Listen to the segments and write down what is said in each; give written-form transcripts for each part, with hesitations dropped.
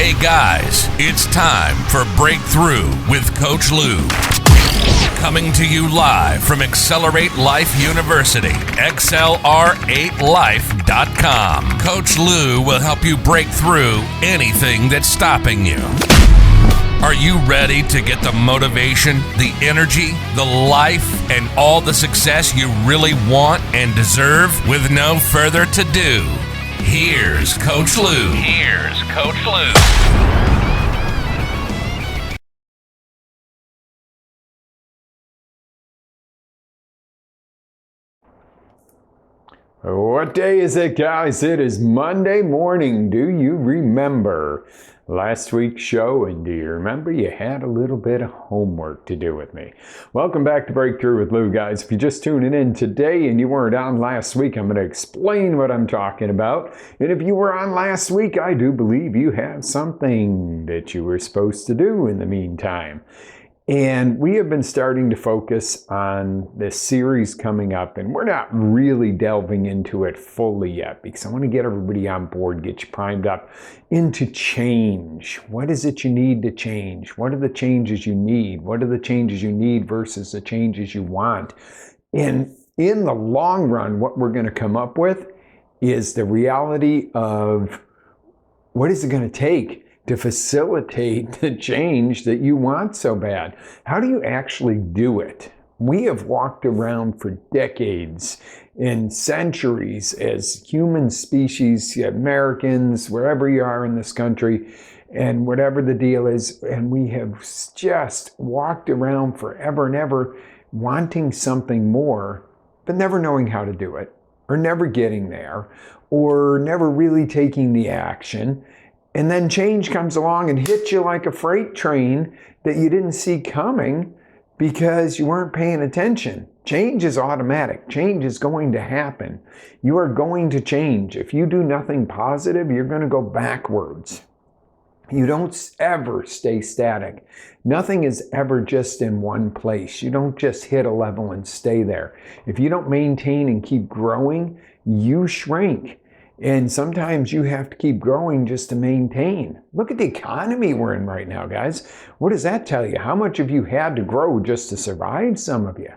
Hey guys, it's time for Breakthrough with Coach Lou. Coming to you live from Accelerate Life University, XLR8Life.com. Coach Lou will help you break through anything that's stopping you. Are you ready to get the motivation, the energy, the life, and all the success you really want and deserve? With no further ado, here's Coach Lou. What day is it, guys? It is Monday morning. Do you remember last week's show? And do you remember you had a little bit of homework to do with me? Welcome back to Breakthrough with Lou, guys. If you're just tuning in today and you weren't on last week, I'm going to explain what I'm talking about. And if you were on last week, I do believe you have something that you were supposed to do in the meantime. And we have been starting to focus on this series coming up, and we're not really delving into it fully yet because I want to get everybody on board, get you primed up into change. What is it you need to change? What are the changes you need? What are the changes you need versus the changes you want? And in the long run, what we're going to come up with is the reality of what is it going to take to facilitate the change that you want so bad. How do you actually do it? We have walked around for decades and centuries as human species, Americans, wherever you are in this country, and whatever the deal is, and we have just walked around forever and ever wanting something more, but never knowing how to do it, or never getting there, or never really taking the action. And then change comes along and hits you like a freight train that you didn't see coming because you weren't paying attention. Change is automatic. Change is going to happen. You are going to change. If you do nothing positive, you're going to go backwards. You don't ever stay static. Nothing is ever just in one place. You don't just hit a level and stay there. If you don't maintain and keep growing, you shrink. And sometimes you have to keep growing just to maintain. Look at the economy we're in right now, guys. What does that tell you? How much have you had to grow just to survive, some of you?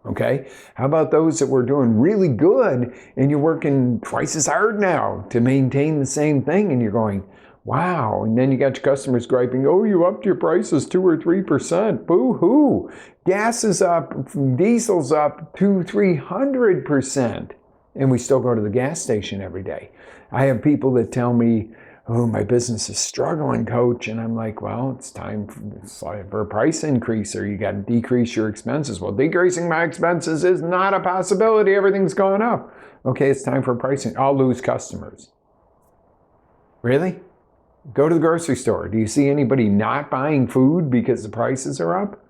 Okay? How about those that were doing really good and you're working twice as hard now to maintain the same thing and you're going, wow. And then you got your customers griping, oh, you upped your prices 2 or 3%. Boo-hoo. Gas is up, diesel's up 200-300%. And we still go to the gas station every day. I have people that tell me, oh, my business is struggling, coach. And I'm like, well, it's time for a price increase, or you got to decrease your expenses. Well, decreasing my expenses is not a possibility. Everything's gone up. Okay, it's time for pricing. I'll lose customers. Really? Go to the grocery store. Do you see anybody not buying food because the prices are up?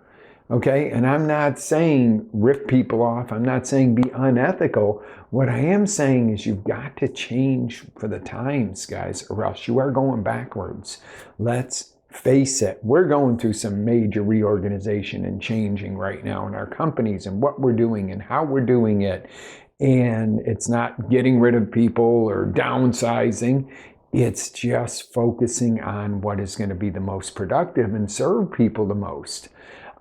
Okay, and I'm not saying rip people off. I'm not saying be unethical. What I am saying is you've got to change for the times, guys, or else you are going backwards. Let's face it. We're going through some major reorganization and changing right now in our companies and what we're doing and how we're doing it. And it's not getting rid of people or downsizing. It's just focusing on what is going to be the most productive and serve people the most.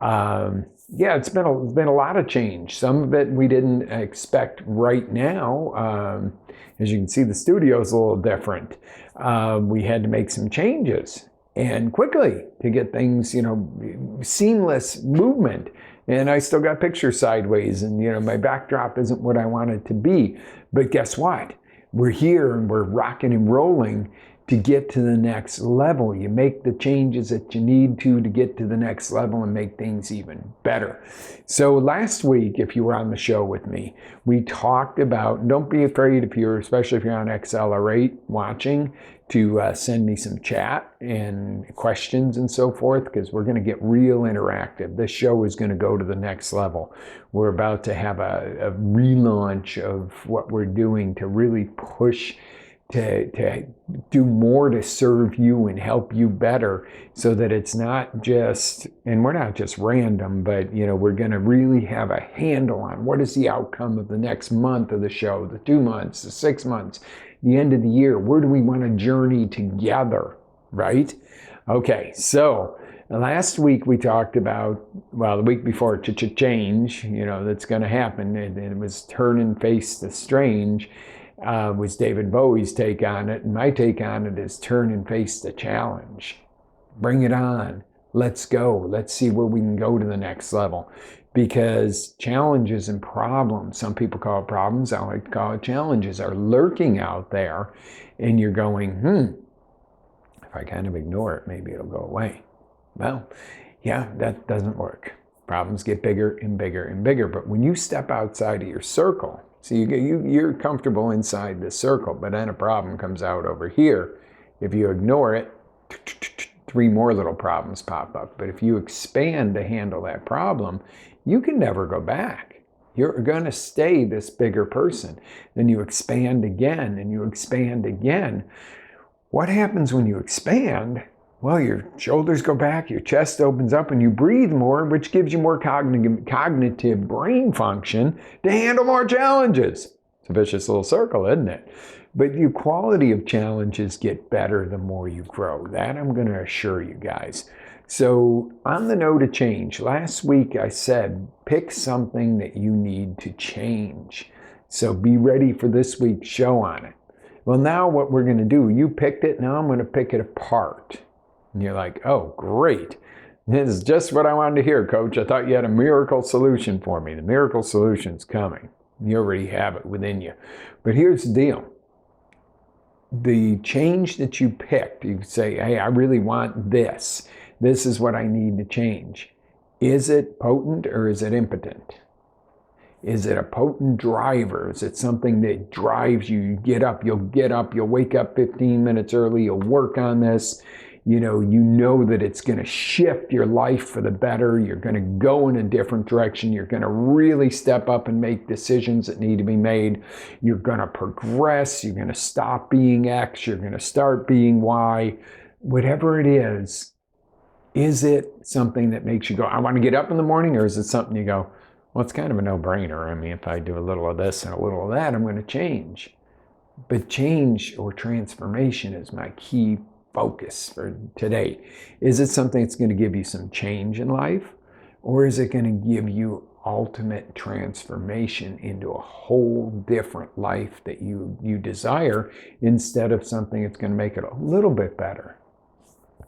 It's been a lot of change. Some of it we didn't expect right now. As you can see, the studio is a little different. We had to make some changes and quickly to get things, seamless movement. And I still got pictures sideways, and my backdrop isn't what I want it to be. But guess what? We're here and we're rocking and rolling to get to the next level. You make the changes that you need to get to the next level and make things even better. So last week, if you were on the show with me, we talked about, don't be afraid especially if you're on XLR8 watching, to send me some chat and questions and so forth, because we're going to get real interactive. This show is going to go to the next level. We're about to have a relaunch of what we're doing to really push to do more to serve you and help you better, so that it's not just, and we're not just random, but we're going to really have a handle on what is the outcome of the next month of the show, the 2 months, the 6 months, the end of the year. Where do we want to journey together? right? Okay, so last week we talked about, well, the week before, change, that's going to happen. And it was turn and face the strange, was David Bowie's take on it. And my take on it is turn and face the challenge. Bring it on. Let's go. Let's see where we can go to the next level. Because challenges and problems, some people call it problems, I like to call it challenges, are lurking out there. And you're going, if I kind of ignore it, maybe it'll go away. Well, yeah, that doesn't work. Problems get bigger and bigger and bigger. But when you step outside of your circle, so you're comfortable inside the circle, but then a problem comes out over here. If you ignore it, 3 more little problems pop up. But if you expand to handle that problem, you can never go back. You're going to stay this bigger person. Then you expand again and you expand again. What happens when you expand? Well, your shoulders go back, your chest opens up, and you breathe more, which gives you more cognitive brain function to handle more challenges. It's a vicious little circle, isn't it? But your quality of challenges get better the more you grow. That I'm going to assure you guys. So on the note of change, last week I said, pick something that you need to change. So be ready for this week's show on it. Well, now what we're going to do, you picked it, now I'm going to pick it apart. And you're like, oh, great. This is just what I wanted to hear, Coach. I thought you had a miracle solution for me. The miracle solution's coming. You already have it within you. But here's the deal. The change that you picked, you say, hey, I really want this. This is what I need to change. Is it potent or is it impotent? Is it a potent driver? Is it something that drives you? You get up, you'll wake up 15 minutes early, you'll work on this. You know that it's going to shift your life for the better. You're going to go in a different direction. You're going to really step up and make decisions that need to be made. You're going to progress. You're going to stop being X. You're going to start being Y. Whatever it is it something that makes you go, I want to get up in the morning? Or is it something you go, well, it's kind of a no-brainer. I mean, if I do a little of this and a little of that, I'm going to change. But change or transformation is my key focus for today. Is it something that's going to give you some change in life? Or is it going to give you ultimate transformation into a whole different life that you desire instead of something that's going to make it a little bit better?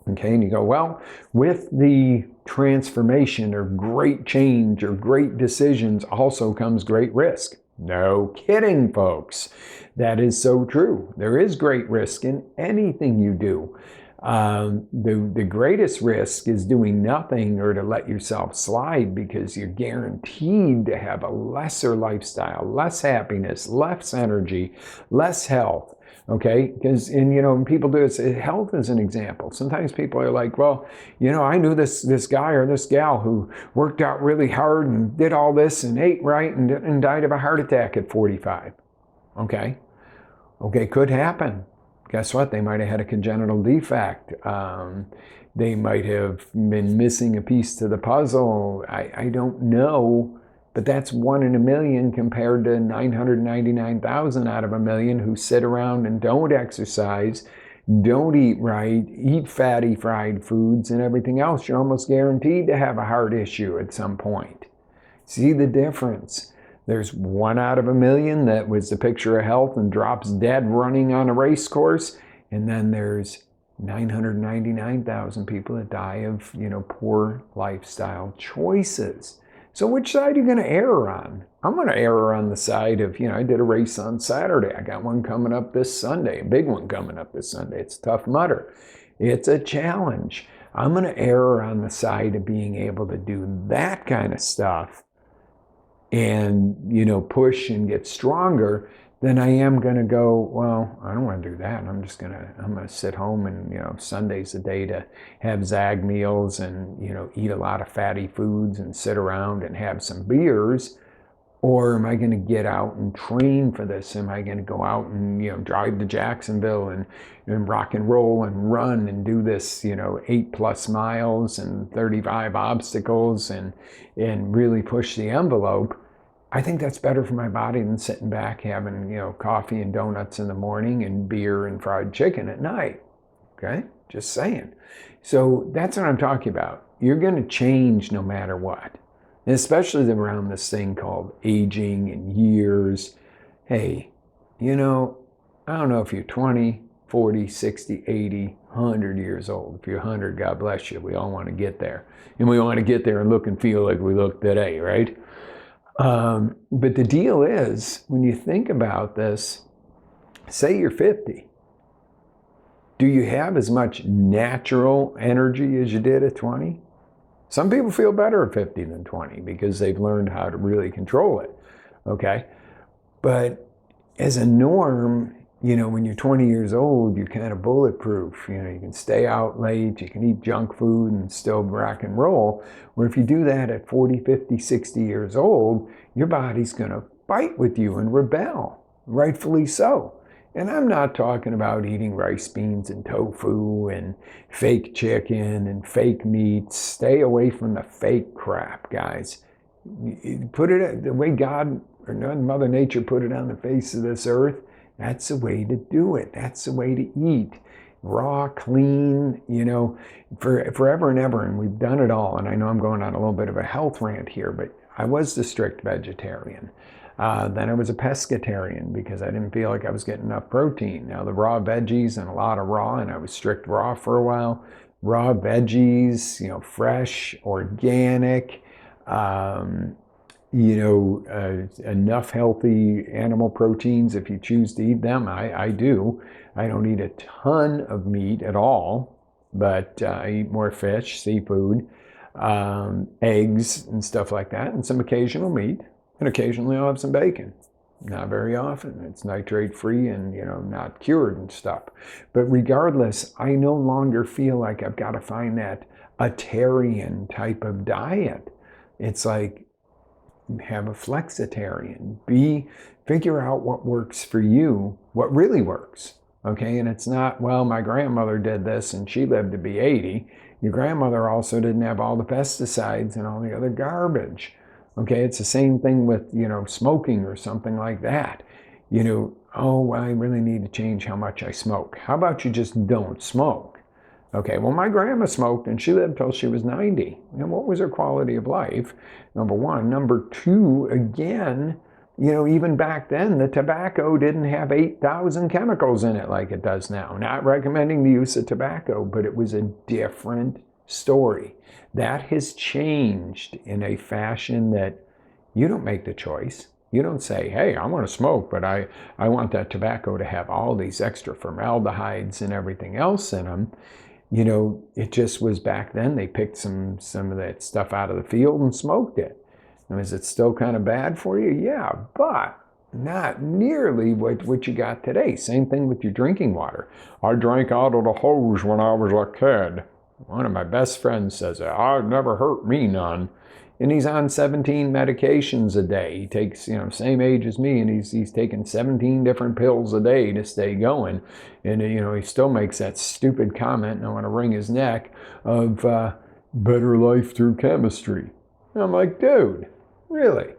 Okay, and you go, well, with the transformation or great change or great decisions also comes great risk. No kidding, folks. That is so true. There is great risk in anything you do. The greatest risk is doing nothing or to let yourself slide, because you're guaranteed to have a lesser lifestyle, less happiness, less energy, less health. Okay, because, and people do this, health is an example. Sometimes people are like, well, I knew this guy or this gal who worked out really hard and did all this and ate right and died of a heart attack at 45. Okay, could happen. Guess what? They might have had a congenital defect. They might have been missing a piece to the puzzle. I don't know. But that's 1 in a million compared to 999,000 out of a million who sit around and don't exercise, don't eat right, eat fatty fried foods and everything else. You're almost guaranteed to have a heart issue at some point. See the difference? There's 1 out of a million that was the picture of health and drops dead running on a race course. And then there's 999,000 people that die of, poor lifestyle choices. So which side are you going to err on? I'm going to err on the side of, I did a race on Saturday. I got one coming up this Sunday, a big one coming up this Sunday. It's Tough Mudder. It's a challenge. I'm going to err on the side of being able to do that kind of stuff and, push and get stronger than I am going to go, well, I don't want to do that. I'm going to sit home and, Sunday's a day to have Zag meals and, eat a lot of fatty foods and sit around and have some beers. Or am I going to get out and train for this? Am I going to go out and, drive to Jacksonville and rock and roll and run and do this, 8+ miles and 35 obstacles and really push the envelope? I think that's better for my body than sitting back having, coffee and donuts in the morning and beer and fried chicken at night. Okay? Just saying. So that's what I'm talking about. You're going to change no matter what. And especially around this thing called aging and years. Hey, you know, I don't know if you're 20, 40, 60, 80, 100 years old. If you're 100, God bless you. We all want to get there. And we want to get there and look and feel like we look today, right? But the deal is, when you think about this, say you're 50. Do you have as much natural energy as you did at 20? Some people feel better at 50 than 20 because they've learned how to really control it, okay? But as a norm, you know, when you're 20 years old, you're kind of bulletproof. You know, you can stay out late, you can eat junk food and still rock and roll. Where if you do that at 40, 50, 60 years old, your body's going to fight with you and rebel, rightfully so. And I'm not talking about eating rice, beans, and tofu and fake chicken and fake meats. Stay away from the fake crap, guys. Put it the way God or Mother Nature put it on the face of this earth. That's the way to do it. That's the way to eat. Raw, clean, you know, for forever and ever. And we've done it all. And I know I'm going on a little bit of a health rant here, but I was the strict vegetarian. Then I was a pescatarian because I didn't feel like I was getting enough protein. Now the raw veggies and a lot of raw, and I was strict raw for a while. Raw veggies, you know, fresh, organic, enough healthy animal proteins if you choose to eat them. I do. I don't eat a ton of meat at all, but I eat more fish, seafood, eggs and stuff like that, and some occasional meat. And occasionally I'll have some bacon. Not very often. It's nitrate free and, you know, not cured and stuff. But regardless, I no longer feel like I've got to find that Atarian type of diet. It's like, have a flexitarian. Figure out what works for you, what really works. Okay, and it's not, well, my grandmother did this and she lived to be 80. Your grandmother also didn't have all the pesticides and all the other garbage. Okay, it's the same thing with, you know, smoking or something like that. You know, oh, I really need to change how much I smoke. How about you just don't smoke? Okay, well, my grandma smoked and she lived till she was 90. And what was her quality of life? Number one. Number two, again, you know, even back then, the tobacco didn't have 8,000 chemicals in it like it does now. Not recommending the use of tobacco, but it was a different story. That has changed in a fashion that you don't make the choice. You don't say, hey, I want to smoke, but I want that tobacco to have all these extra formaldehydes and everything else in them. You know, it just was back then, they picked some of that stuff out of the field and smoked it. And is it still kind of bad for you? Yeah, but not nearly what you got today. Same thing with your drinking water. I drank out of the hose when I was a kid. One of my best friends says, I've never hurt me none. And he's on 17 medications a day. He takes, you know, same age as me, and he's taking 17 different pills a day to stay going. And, you know, he still makes that stupid comment, and I want to wring his neck, of better life through chemistry. And I'm like, dude, really?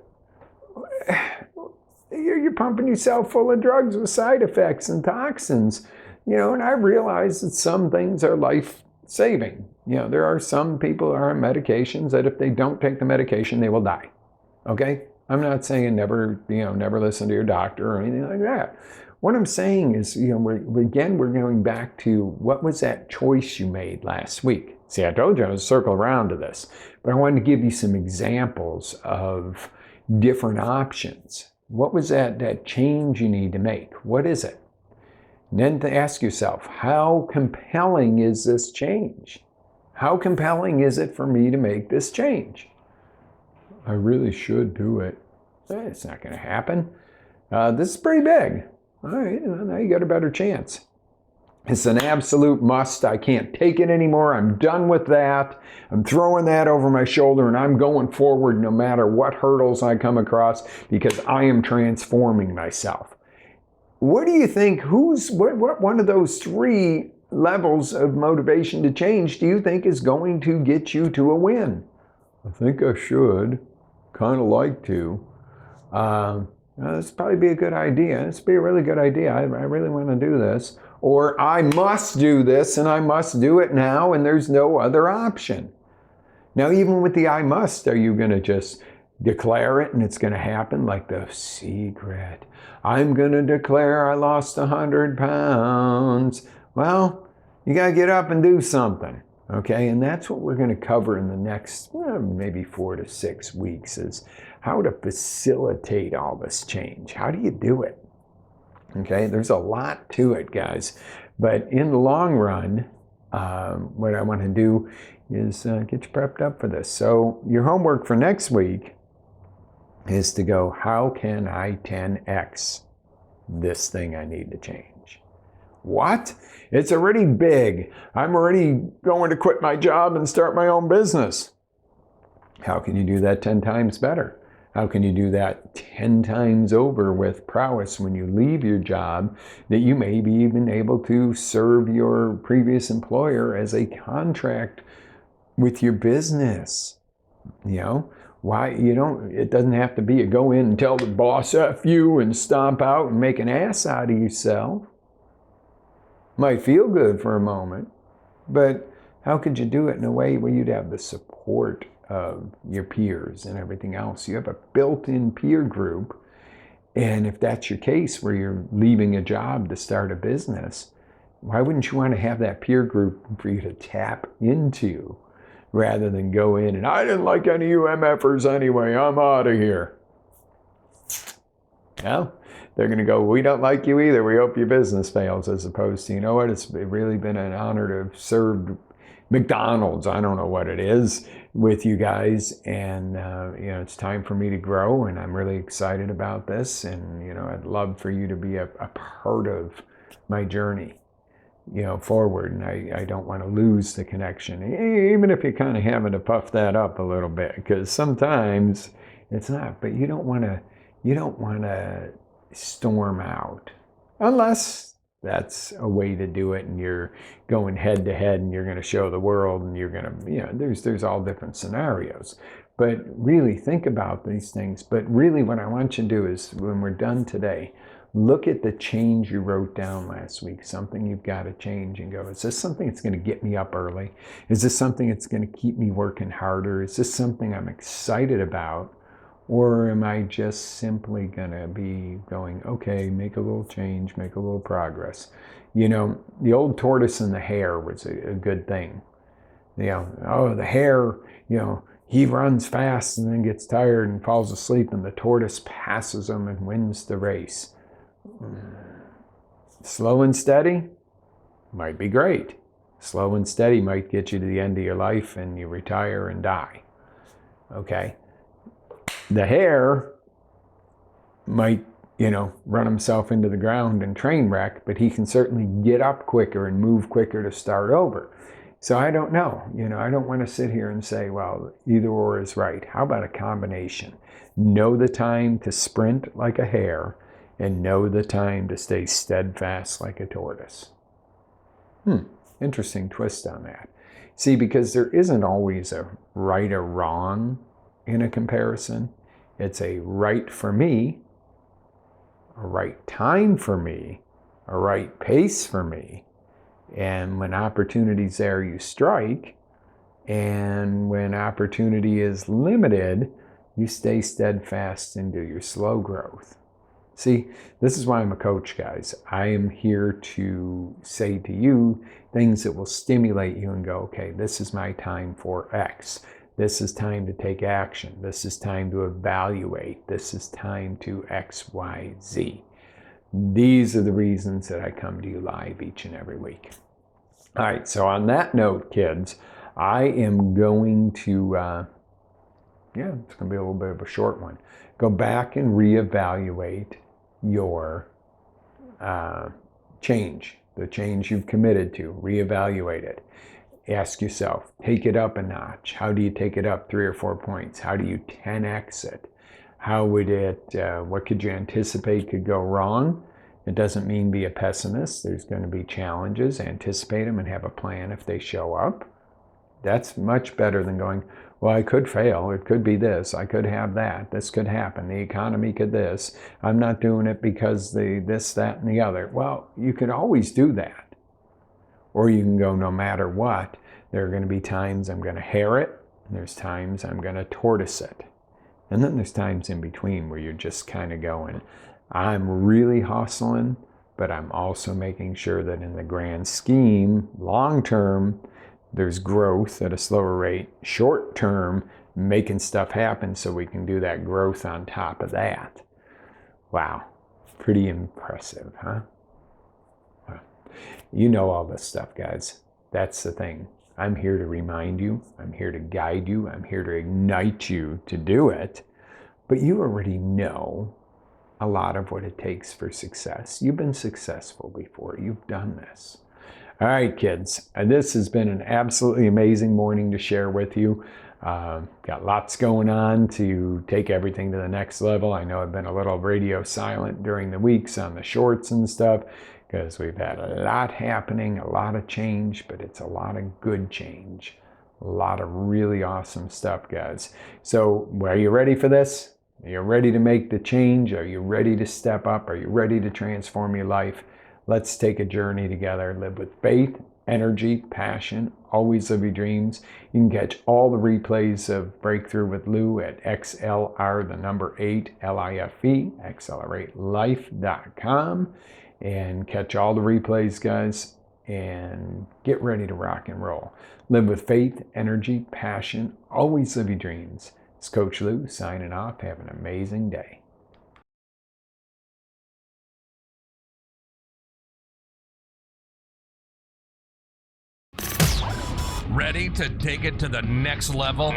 You're pumping yourself full of drugs with side effects and toxins. You know, and I realize that some things are life-saving. You know, there are some people who are on medications that if they don't take the medication, they will die. Okay? I'm not saying never listen to your doctor or anything like that. What I'm saying is, you know, we're going back to what was that choice you made last week? See, I told you I was circle around to this, but I wanted to give you some examples of different options. What was that change you need to make? What is it? And then to ask yourself, how compelling is this change? How compelling is it for me to make this change? I really should do it. It's not going to happen. This is pretty big. All right, now you got a better chance. It's an absolute must. I can't take it anymore. I'm done with that. I'm throwing that over my shoulder and I'm going forward no matter what hurdles I come across because I am transforming myself. What do you think, what one of those three levels of motivation to change do you think is going to get you to a win? I think I should, kind of like to. This would probably be a good idea. This would be a really good idea. I really want to do this. or I must do this and I must do it now and there's no other option. Now, even with the I must, are you going to just declare it and it's going to happen like the secret? I'm going to declare I lost 100 pounds. Well, you got to get up and do something. Okay, and that's what we're going to cover in the next maybe 4 to 6 weeks, is how to facilitate all this change. How do you do it? Okay, there's a lot to it, guys. But in the long run, what I want to do is get you prepped up for this. So your homework for next week is to go, how can I 10x this thing I need to change? What? It's already big. I'm already going to quit my job and start my own business. How can you do that 10 times better? How can you do that 10 times over with prowess when you leave your job, that you may be even able to serve your previous employer as a contract with your business? You know, why you don't, it doesn't have to be a go in and tell the boss F you and stomp out and make an ass out of yourself. Might feel good for a moment, but how could you do it in a way where you'd have the support of your peers and everything else? You have a built-in peer group, and if that's your case where you're leaving a job to start a business, why wouldn't you want to have that peer group for you to tap into rather than go in and, I didn't like any of you MFers anyway, I'm out of here? Well, they're going to go, we don't like you either, we hope your business fails, as opposed to, you know what, it's really been an honor to have served McDonald's, I don't know what it is, with you guys, and you know, it's time for me to grow, and I'm really excited about this, and you know, I'd love for you to be a part of my journey, you know, forward, and I don't want to lose the connection, even if you're kind of having to puff that up a little bit, because sometimes it's not, but you don't want to storm out, unless that's a way to do it and you're going head to head and you're going to show the world and you're going to, you know, there's all different scenarios. But really think about these things. But really what I want you to do is, when we're done today, look at the change you wrote down last week, something you've got to change, and go, is this something that's going to get me up early? Is this something that's going to keep me working harder? Is this something I'm excited about? Or am I just simply going to be going, okay, make a little change, make a little progress? You know, the old tortoise and the hare was a good thing. You know, oh, the hare, you know, he runs fast and then gets tired and falls asleep, and the tortoise passes him and wins the race. Slow and steady might be great. Slow and steady might get you to the end of your life and you retire and die. Okay? The hare might, you know, run himself into the ground and train wreck, but he can certainly get up quicker and move quicker to start over. So I don't know, you know, I don't want to sit here and say, well, either or is right. How about a combination? Know the time to sprint like a hare and know the time to stay steadfast like a tortoise. Interesting twist on that. See, because there isn't always a right or wrong in a comparison. It's a right for me, a right time for me, a right pace for me. And when opportunity's there, you strike. And when opportunity is limited, you stay steadfast and do your slow growth. See, this is why I'm a coach, guys. I am here to say to you things that will stimulate you and go, okay, this is my time for X. This is time to take action. This is time to evaluate. This is time to X, Y, Z. These are the reasons that I come to you live each and every week. All right, so on that note, kids, I am going to, it's going to be a little bit of a short one. Go back and reevaluate your change, the change you've committed to. Reevaluate it. Ask yourself, take it up a notch. How do you take it up 3 or 4 points? How do you 10x it? How would it, what could you anticipate could go wrong? It doesn't mean be a pessimist. There's going to be challenges. Anticipate them and have a plan if they show up. That's much better than going, Well, I could fail. It could be this. I could have that. This could happen. The economy could this. I'm not doing it because this, that, and the other. Well, you could always do that. Or you can go, no matter what, there are going to be times I'm going to hare it, and there's times I'm going to tortoise it. And then there's times in between where you're just kind of going, I'm really hustling, but I'm also making sure that in the grand scheme, long term, there's growth at a slower rate. Short term, making stuff happen so we can do that growth on top of that. Wow, pretty impressive, huh? Well, you know all this stuff, guys. That's the thing. I'm here to remind you. I'm here to guide you. I'm here to ignite you to do it. But you already know a lot of what it takes for success. You've been successful before. You've done this. All right, kids. This has been an absolutely amazing morning to share with you. Got lots going on to take everything to the next level. I know I've been a little radio silent during the weeks on the shorts and stuff, because we've had a lot happening, a lot of change, but it's a lot of good change. A lot of really awesome stuff, guys. So, are you ready for this? Are you ready to make the change? Are you ready to step up? Are you ready to transform your life? Let's take a journey together. Live with faith, energy, passion, always live your dreams. You can catch all the replays of Breakthrough with Lou at XLR, the number 8, LIFE, accelerate-life.com. And catch all the replays, guys, and get ready to rock and roll. Live with faith, energy, passion, always live your dreams. It's Coach Lou signing off. Have an amazing day. Ready to take it to the next level?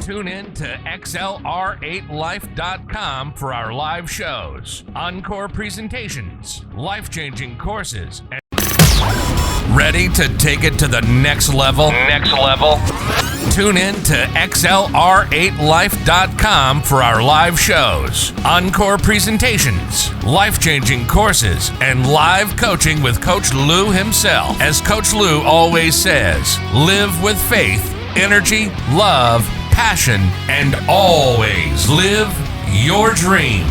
Tune in to XLR8Life.com for our live shows, encore presentations, life-changing courses, and ready to take it to the next level? Tune in to XLR8Life.com for our live shows, encore presentations, life-changing courses, and live coaching with Coach Lou himself. As Coach Lou always says, live with faith, energy, love, passion, and always live your dream.